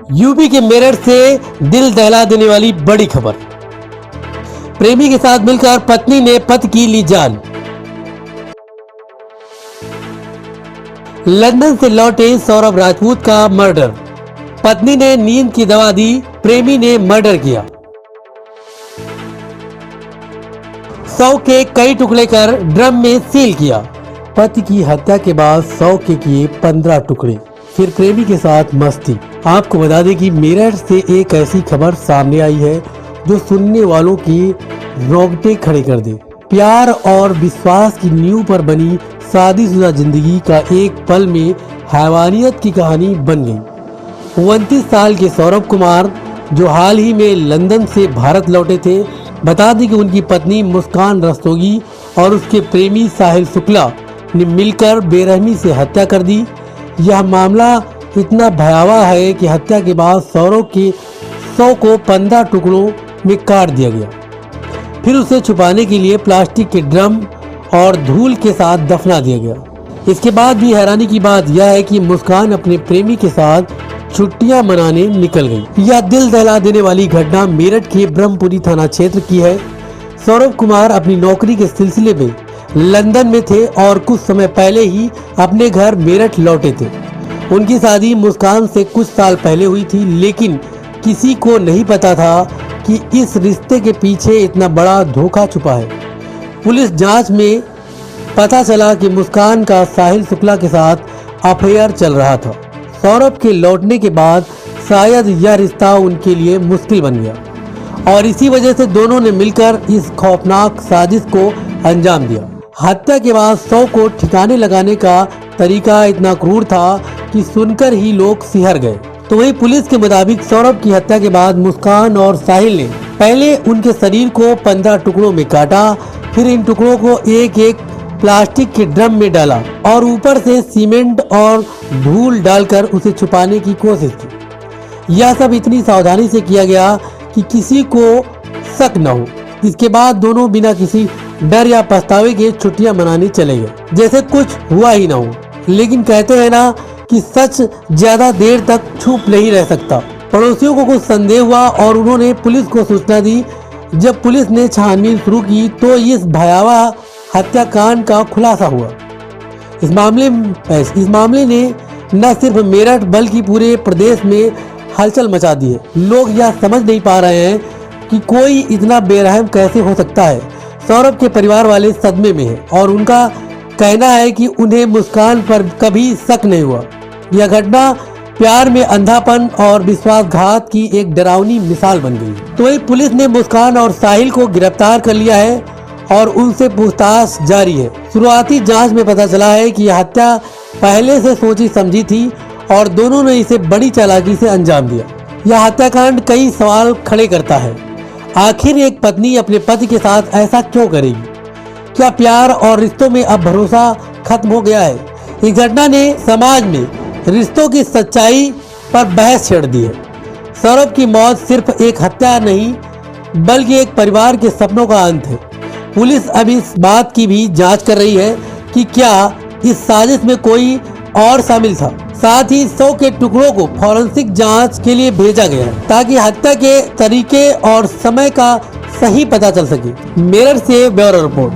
UP के मेरठ से दिल दहला देने वाली बड़ी खबर। प्रेमी के साथ मिलकर पत्नी ने पति की ली जान। लंदन से लौटे सौरभ राजपूत का मर्डर। पत्नी ने नींद की दवा दी, प्रेमी ने मर्डर किया। 100 के कई टुकड़े कर ड्रम में सील किया। पति की हत्या के बाद 100 के किए 15 टुकड़े, फिर प्रेमी के साथ मस्ती। आपको बता दें कि मेरठ से एक ऐसी खबर सामने आई है जो सुनने वालों की रोंगटे खड़े कर दे। प्यार और विश्वास की नींव पर बनी शादीशुदा जिंदगी का एक पल में हैवानियत की कहानी बन गई। 29 साल के सौरभ कुमार जो हाल ही में लंदन से भारत लौटे थे, बता दें कि उनकी पत्नी मुस्कान रस्तोगी और उसके प्रेमी साहिल शुक्ला ने मिलकर बेरहमी से हत्या कर दी। यह मामला इतना भयावह है कि हत्या के बाद सौरभ के 100 को 15 टुकड़ों में काट दिया गया, फिर उसे छुपाने के लिए प्लास्टिक के ड्रम और धूल के साथ दफना दिया गया। इसके बाद भी हैरानी की बात यह है कि मुस्कान अपने प्रेमी के साथ छुट्टियां मनाने निकल गई। यह दिल दहला देने वाली घटना मेरठ के ब्रह्मपुरी थाना क्षेत्र की है। सौरभ कुमार अपनी नौकरी के सिलसिले में लंदन में थे और कुछ समय पहले ही अपने घर मेरठ लौटे थे। उनकी शादी मुस्कान से कुछ साल पहले हुई थी, लेकिन किसी को नहीं पता था कि इस रिश्ते के पीछे इतना बड़ा धोखा छुपा है। पुलिस जांच में पता चला कि मुस्कान का साहिल शुक्ला के साथ अफेयर चल रहा था। सौरभ के लौटने के बाद शायद यह रिश्ता उनके लिए मुश्किल बन गया और इसी वजह से दोनों ने मिलकर इस खौफनाक साजिश को अंजाम दिया। हत्या के बाद 100 को ठिकाने लगाने का तरीका इतना क्रूर था कि सुनकर ही लोग सिहर गए। तो वही पुलिस के मुताबिक सौरभ की हत्या के बाद मुस्कान और साहिल ने पहले उनके शरीर को 15 टुकड़ों में काटा, फिर इन टुकड़ों को एक एक प्लास्टिक के ड्रम में डाला और ऊपर से सीमेंट और धूल डालकर उसे छुपाने की कोशिश की। यह सब इतनी सावधानी से किया गया कि किसी को शक न हो। इसके बाद दोनों बिना किसी डर या पछतावे के छुट्टियां मनाने चले गए, जैसे कुछ हुआ ही ना हो। लेकिन कहते हैं ना कि सच ज्यादा देर तक छुप नहीं रह सकता। पड़ोसियों को कुछ संदेह हुआ और उन्होंने पुलिस को सूचना दी। जब पुलिस ने छानबीन शुरू की तो इस भयावह हत्याकांड का खुलासा हुआ। इस मामले ने न सिर्फ मेरठ बल्कि पूरे प्रदेश में हलचल मचा दी है। लोग यह समझ नहीं पा रहे हैं कि कोई इतना बेरहम कैसे हो सकता है। सौरभ के परिवार वाले सदमे में हैं और उनका कहना है कि उन्हें मुस्कान पर कभी शक नहीं हुआ। यह घटना प्यार में अंधापन और विश्वासघात की एक डरावनी मिसाल बन गई। तो वही पुलिस ने मुस्कान और साहिल को गिरफ्तार कर लिया है और उनसे पूछताछ जारी है। शुरुआती जांच में पता चला है कि यह हत्या पहले से सोची समझी थी और दोनों ने इसे बड़ी चालाकी से अंजाम दिया। यह हत्याकांड कई सवाल खड़े करता है। आखिर एक पत्नी अपने पति के साथ ऐसा क्यों करेगी? क्या प्यार और रिश्तों में अब भरोसा खत्म हो गया है? इस घटना ने समाज में रिश्तों की सच्चाई पर बहस छेड़ दी है। सौरभ की मौत सिर्फ एक हत्या नहीं बल्कि एक परिवार के सपनों का अंत है। पुलिस अब इस बात की भी जांच कर रही है कि क्या इस साजिश में कोई और शामिल था। साथ ही 100 के टुकड़ों को फॉरेंसिक जांच के लिए भेजा गया है ताकि हत्या के तरीके और समय का सही पता चल सके। मेरठ से ब्यूरो रिपोर्ट।